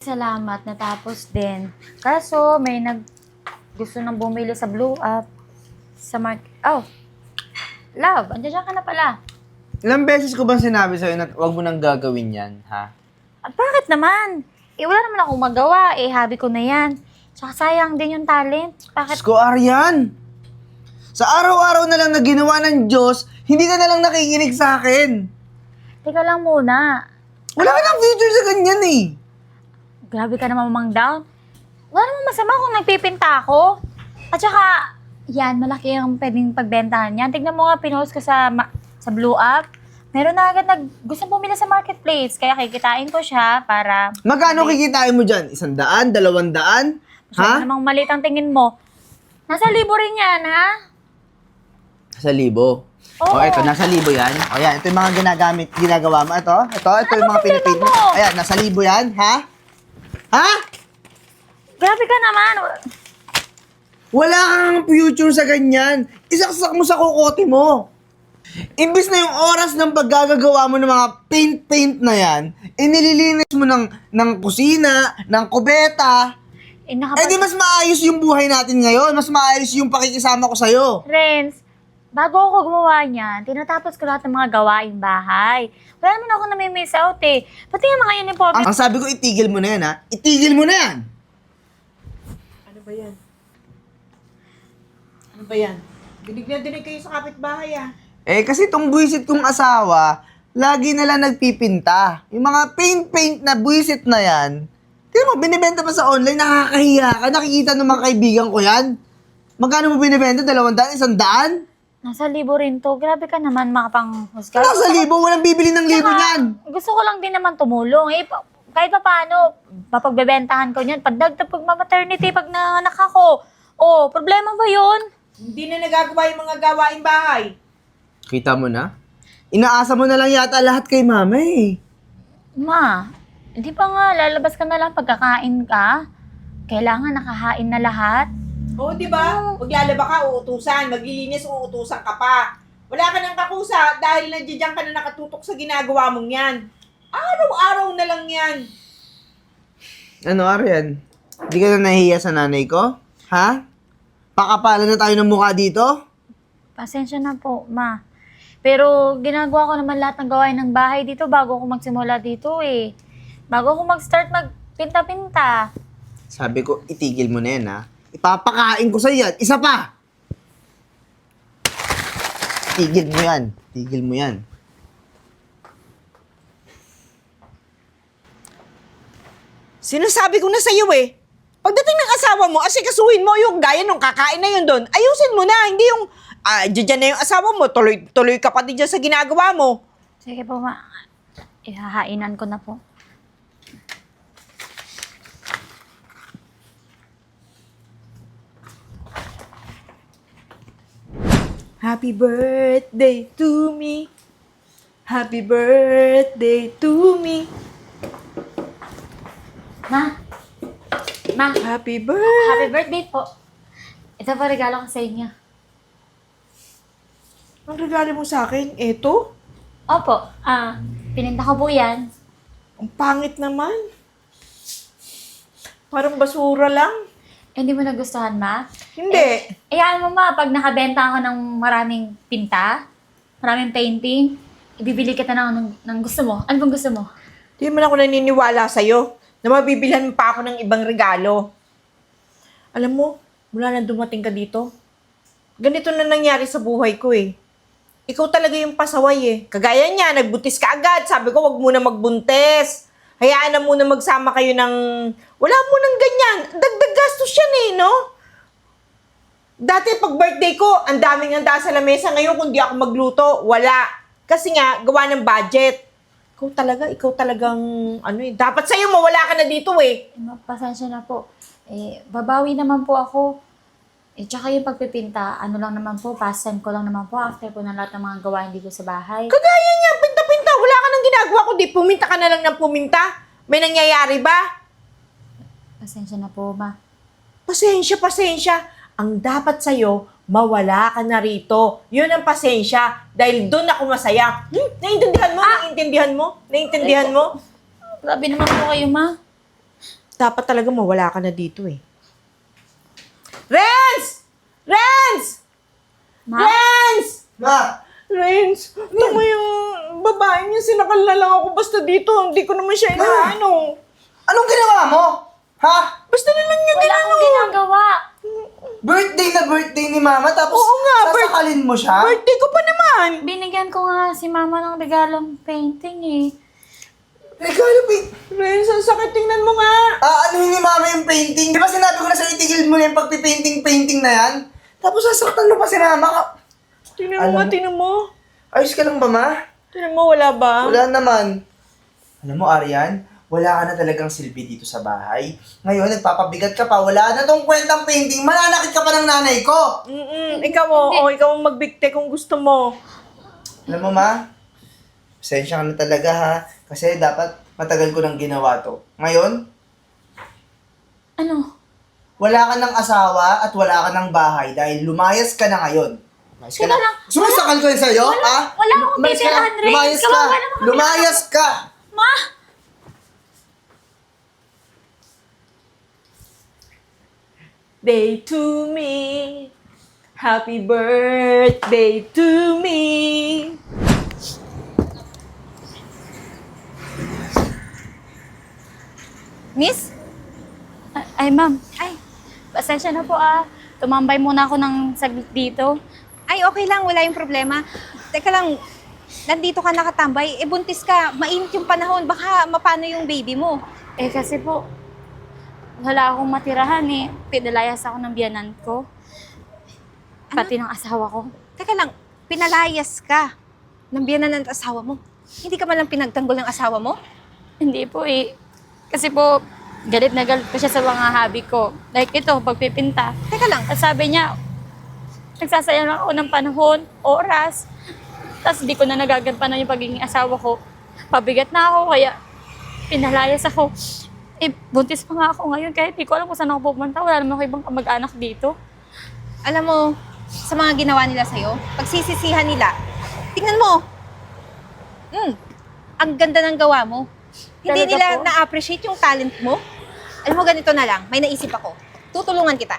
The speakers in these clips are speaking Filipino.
Salamat, natapos din. Kaso, may gusto nang bumili sa Blue Up. Sa Oh, love, andiyan ka na pala. Ilang beses ko bang sinabi sa'yo na huwag mo nang gagawin yan, ha? At bakit naman? Wala naman akong magawa. Hobby ko na yan. Tsaka sayang din yung talent. Bakit? Diyos ko, Arian! Sa araw-araw na lang na ginawa ng Diyos, hindi ka na lang nakikinig sa akin. Teka lang muna. Wala ka ng future sa ganyan eh. Grabe ka naman mang down. Wala naman masama kung nagpipinta ako. At saka, yan, malaki ang pwedeng pagbentahan yan. Tignan mo nga, pinost ko sa Blue Up. Meron na agad gusto bumili sa marketplace. Kaya kikitain ko siya para... Magkano kikitain mo dyan? 100? 200? Ha? Ha? Namang maliit ang tingin mo. Nasa 1,000 rin yan, ha? Sa 1,000. Oo. O, ito, nasa 1,000 yan. O, yan, ito yung mga ginagawa mo. Ito yung mga pinipin mo. mo? Ayan, nasa 1,000 yan, ha? Ha? Grabe ka naman. Wala kang future sa ganyan. Isaksak mo sa kukote mo. Imbis na yung oras ng paggagawa mo ng mga paint na yan, nililinis mo ng kusina, ng kubeta. Di mas maayos yung buhay natin ngayon. Mas maayos yung pakikisama ko sa'yo. Renz, bago ako gumawa niyan, tinatapos ko lahat ng mga gawaing bahay. Wala naman ako nami-miss out eh. Pati yung mga uniform. Ang sabi ko, itigil mo na yan, ha? Itigil mo na yan! Ano ba yan? Ano ba yan? Dinig na dinig kayo sa kapitbahay ah. Kasi itong buwisit kong asawa, lagi na lang nagpipinta. Yung mga paint na buwisit na yan, tingnan mo, binibenta pa sa online, nakakahiya ka. Nakikita ng mga kaibigan ko yan. Magkano mo binibenta? 200? 100? Nasa 1,000 rin to. Grabe ka naman, makapanghusga. Nasa 1,000? Walang bibili ng 1,000 yan. Gusto ko lang din naman tumulong. Kahit pa paano, mapagbebentahan ko niyan. Pagdagdag pag maternity, pag nanganak ako. Oh, problema ba yun? Hindi na nagagawa yung mga gawaing bahay. Kita mo na? Inaasa mo na lang yata lahat kay mama eh. Ma, hindi pa nga, lalabas ka na lang pagkakain ka. Kailangan nakahain na lahat. Oo, di ba? Maglalaba ka, uutusan. Maglilinis, uutusan ka pa. Wala ka nang kakusa dahil nandiyan ka na nakatutok sa ginagawa mong yan. Araw-araw na lang yan. Ano, Arian? Hindi ka na nahihiya sa nanay ko? Ha? Pakapalan na tayo ng mukha dito? Pasensya na po, ma. Pero ginagawa ko naman lahat ng gawain ng bahay dito bago ako magsimula dito eh. Bago ako mag-start magpinta-pinta. Sabi ko, itigil mo na yan, ha? Ipapakain ko sa'yo yan. Isa pa! Tigil mo yan. Tigil mo yan. Sinasabi ko na sa'yo eh. Pagdating ng asawa mo, asikasuhin mo yung gaya nung kakain na yun doon. Ayusin mo na, hindi yung dyan na yung asawa mo, tuloy ka pa din dyan sa ginagawa mo. Sige po, ma. Ihahainan ko na po. Happy birthday to me. Happy birthday to me. Ma! Ma! Happy birthday. Happy birthday po. Ito po regalo ko sa inyo. Ang regalo mo sa akin, eto? Opo, pininta ko po yan. Ang pangit naman. Parang basura lang. Hindi mo nagustuhan, ma? Hindi. Ayan mo, ma, pag nakabenta ako ng maraming pinta, maraming painting, ibibili kita ng gusto mo. Ano bang gusto mo? Di man ako naniniwala sa'yo na mabibilhan mo pa ako ng ibang regalo. Alam mo, mula na dumating ka dito, ganito na nangyari sa buhay ko eh. Ikaw talaga yung pasaway eh. Kagaya niya, nagbuntis ka agad. Sabi ko, wag muna magbuntis. Hayaan na muna magsama kayo ng... Wala mo nang ganyan. Dagdag gastos yan eh, no? Dati pag birthday ko, ang daming handa sa lamesa. Ngayon, kung di ako magluto, wala. Kasi nga, gawa ng budget. Ikaw talagang, ano eh. Dapat sa'yo, mawala ka na dito eh. Pasensya na po. Babawi naman po ako. Tsaka yung pagpipinta, ano lang naman po, past time ko lang naman po after po ng lahat ng mga gawain dito sa bahay. Kagaya niya, pinta-pinta. Wala ka nang ginagawa kundi puminta ka na lang ng puminta. May nangyayari ba? Pasensya na po, ma. Pasensya. Ang dapat sa'yo, mawala ka na rito. Yun ang pasensya. Dahil doon ako masaya. Naiintindihan mo? Naiintindihan mo? Grabe naman po kayo, ma. Dapat talaga mawala ka na dito eh. Renz! Renz! Ma? Renz! Ma! Renz, tama yung babae niya, sinakal na lang ako basta dito. Hindi ko naman siya inaano. Anong ginawa mo? Ha? Basta na lang niya Wala akong ginagawa. Birthday na birthday ni Mama, tapos Oo nga, sasakalin mo siya? Birthday ko pa naman. Binigyan ko nga si mama ng regalong painting eh. Regalo, Renz, ang sakit, tingnan mo nga. Anuhin ni Mama yung painting. Di ba sinabi ko na sa'yo, itigil mo na yung pagpipainting-painting na yan? Tapos sasaktan mo pa si Mama. Tingnan mo Alam nga, mo- tingnan mo. Ayos ka lang ba, Ma? Tingnan mo, wala ba? Wala naman. Alam mo, Arian, wala ka na talagang silbi dito sa bahay. Ngayon, nagpapabigat ka pa. Wala na tong kwentang painting. Mananakit ka pa ng nanay ko. Ikaw mo, ikaw ang magbigte kung gusto mo. Alam mo, Ma? Pasensya ka na talaga, ha? Kasi dapat matagal ko nang ginawa to. Ngayon, Ano? wala ka ng asawa at wala ka ng bahay dahil lumayas ka na ngayon. Lumayas ka Teka na. lang. Sumasakal ko yun sa'yo, ha? wala akong Lumayas ka na. titirahan, Ren. Lumayas ka. Kawawa naman kami. Lumayas ka. Ma? Day to me. Happy birthday to me. Miss? Ay, ma'am. Ay, pasensya na po ah. Tumambay muna ako ng saglit dito. Ay, okay lang. Wala yung problema. Teka lang, nandito ka nakatambay. Eh, buntis ka. Mainit yung panahon. Baka mapano yung baby mo. Eh, kasi po, wala akong matirahan eh. Pinalayas ako ng biyanan ko. Pati ng asawa ko. Teka lang, pinalayas ka ng biyanan ng asawa mo. Hindi ka man lang pinagtanggol ng asawa mo? Hindi po eh. Kasi po, galit na galit pa siya sa mga hobby ko. Like ito, pagpipinta. Teka lang, At sabi niya, nagsasayang lang ako ng panahon, oras. Tapos di ko na nagagampanan yung pagiging asawa ko. Pabigat na ako, kaya pinalayas ako. Eh, buntis pa nga ako ngayon, kaya di ko alam kung saan ako pupunta. Wala naman ako ibang kamag-anak dito. alam mo, sa mga ginawa nila sa'yo, pagsisisihan nila, tingnan mo. Ang ganda ng gawa mo. Hindi Talaga nila po? na-appreciate yung talent mo. Alam mo, ganito na lang. May naisip ako. Tutulungan kita.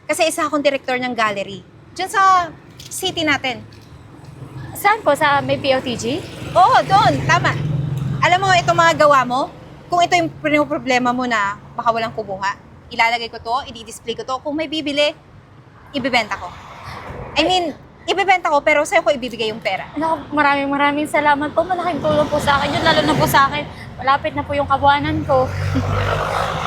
Kasi isa akong director ng gallery. Diyan sa city natin. Saan po? Sa may POTG? Oo, doon. Tama. Alam mo, itong mga gawa mo, kung ito yung problema mo na baka walang kumuha, ilalagay ko to, i-display ko to. Kung may bibili, ibibenta ko. I mean, ibibenta ko, pero sa'yo ko ibibigay yung pera. Naku, maraming salamat po. Malaking tulong po sa akin yun, lalo na po sa akin. Malapit na po yung kabuanan ko.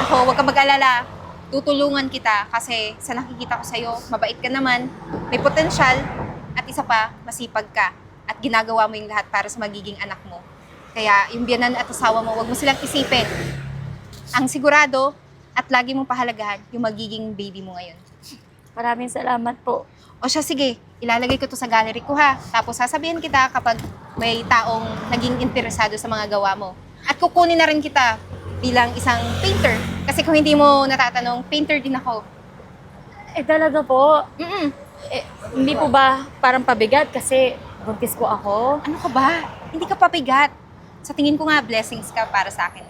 Ako, huwag ka mag-alala. Tutulungan kita kasi sa nakikita ko sa'yo, mabait ka naman, may potensyal, at isa pa, masipag ka. At ginagawa mo yung lahat para sa magiging anak mo. Kaya yung biyanan at asawa mo, huwag mo silang isipin. Ang sigurado at lagi mong pahalagahan yung magiging baby mo ngayon. Maraming salamat po. O siya, sige, ilalagay ko to sa gallery ko ha. Tapos sasabihin kita kapag may taong naging interesado sa mga gawa mo. At kukunin na rin kita bilang isang painter. Kasi kung hindi mo natatanong, painter din ako. Eh talaga po, Mm-mm. eh, hindi po ba parang pabigat kasi buntis po ako? Ano ka ba? Hindi ka pabigat. Sa tingin ko nga, blessings ka para sa akin.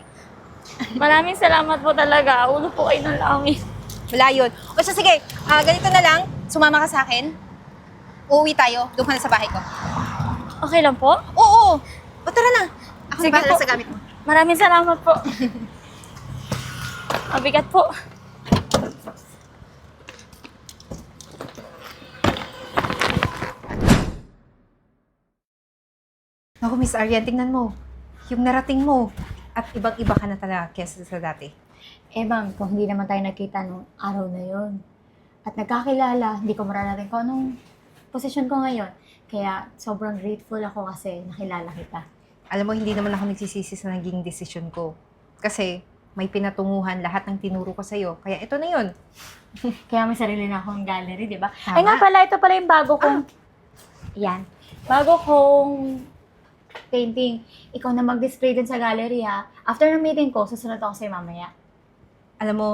Maraming salamat po talaga. Ulo po kayo ng langit. Wala yun. O siya, sige, ganito na lang. Sumama ka sa akin. Uuwi tayo. Doon ka na sa bahay ko. Okay lang po? Oo. O tara na. Ako Sige na bahala po. sa gamit mo. Maraming salamat po. Mabigat po. Naku, Miss Arian, tingnan mo. Yung narating mo. At ibang-iba ka na talaga kesa sa dati. Eh ma'am, kung hindi naman tayo nakita nung araw na yon at nagkakilala, hindi ko mararating kung anong posisyon ko ngayon. Kaya sobrang grateful ako kasi nakilala kita. Alam mo, hindi naman ako nagsisisi sa naging desisyon ko. Kasi may pinatunguhan lahat ng tinuro ko sa'yo. Kaya ito na yun. Kaya may sarili na akong gallery, di ba? Tama. Ay nga pala, ito pala yung bago kong... Yan. Bago kong painting. Ikaw na mag-display din sa gallery ha. After ng meeting ko, susunod ako sa'yo mamaya. Alam mo,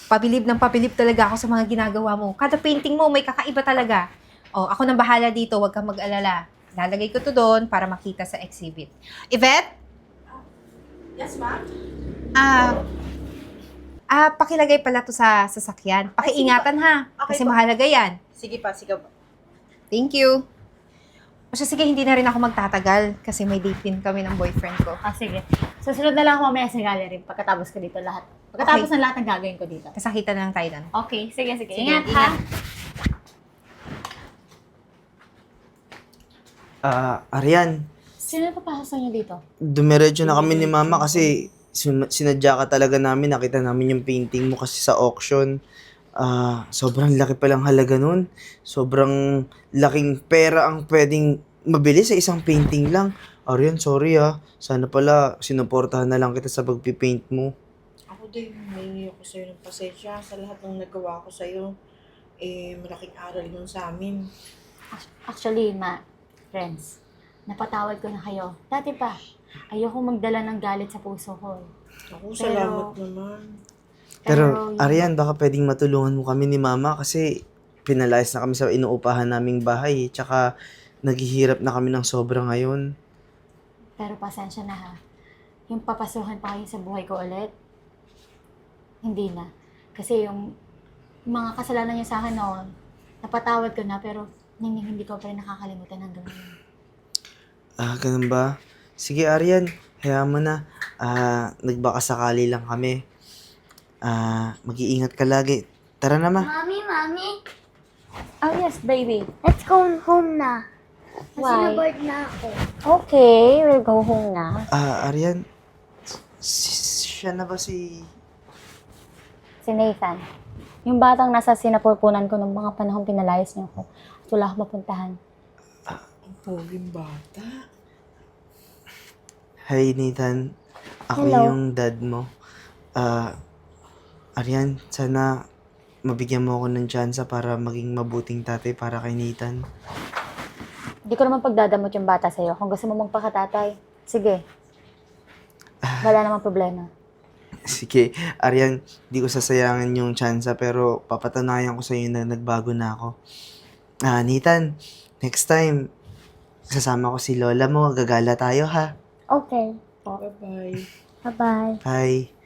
pabilib ng pabilib talaga ako sa mga ginagawa mo. Kada painting mo, may kakaiba talaga. O, ako nang bahala dito, huwag kang mag-alala. Lalagay ko to doon para makita sa exhibit. Yvette? Yes, ma'am? Pakilagay pala to sa sasakyan. Pakiingatan ha, Okay kasi po. mahalaga yan. Sige pa, sige pa. Thank you. O siya, sige, hindi na rin ako magtatagal kasi may date din kami ng boyfriend ko. Sige. Susunod na lang ako mamaya sa gallery pagkatapos ko dito lahat. Pagkatapos ng lahat ng gagawin ko dito. Kasakitan na lang tayo doon. Okay, sige. Sige, Ingat, ha? ingat. Arian, Sino na papasok niyo dito? dumiretso na kami ni Mama kasi sinadya ka talaga namin. Nakita namin yung painting mo kasi sa auction. Sobrang laki palang halaga nun. Sobrang laking pera ang pwedeng mabili sa isang painting lang. Arian, sorry Sana pala sinuportahan na lang kita sa pagpipaint mo. Ako din, may ako sa'yo ng pasensya sa lahat ng nagawa ko sa'yo. Malaking aral yun sa amin. Actually, friends, napatawad ko na kayo. Dati pa, ayoko magdala ng galit sa puso ko. Ako, salamat naman. Pero, Arian, baka pwedeng matulungan mo kami ni Mama kasi pinalayas na kami sa inuupahan naming bahay. Tsaka, naghihirap na kami ng sobra ngayon. Pero pasensya na ha. Yung papasuhan pa kayo sa buhay ko ulit, hindi na. Kasi yung mga kasalanan niyo sa akin noon, napatawad ko na pero hindi ko pa rin nakakalimutan hanggang ngayon. Ganun ba? Sige, Arian, hayaan mo na. Nagbakasakali lang kami. Mag-iingat ka lagi. Tara na, Ma. Mami, Oh yes, baby. let's go home na. Kasi Why? na-bored na ako. Okay, we'll go home na. Arian, siya na ba si... Si Nathan. Yung batang nasa sinapurpunan ko nung mga panahong pinalayas niyo ko. At wala akong mapuntahan. Ang poging bata. Hi, Nathan. Ako Hello. yung dad mo. Arian, sana mabigyan mo ako ng tsansa para maging mabuting tatay para kay Nathan. Hindi ko naman pagdadamot yung bata sa'yo. Kung gusto mo magpakatatay, sige. Wala namang problema. Sige, Arian, di ko sasayangin yung tsansa pero papatunayan ko sa'yo na nagbago na ako. Nathan, next time, sasama ko si Lola mo. Gagala tayo, ha? Okay. Bye-bye. Bye-bye. Bye.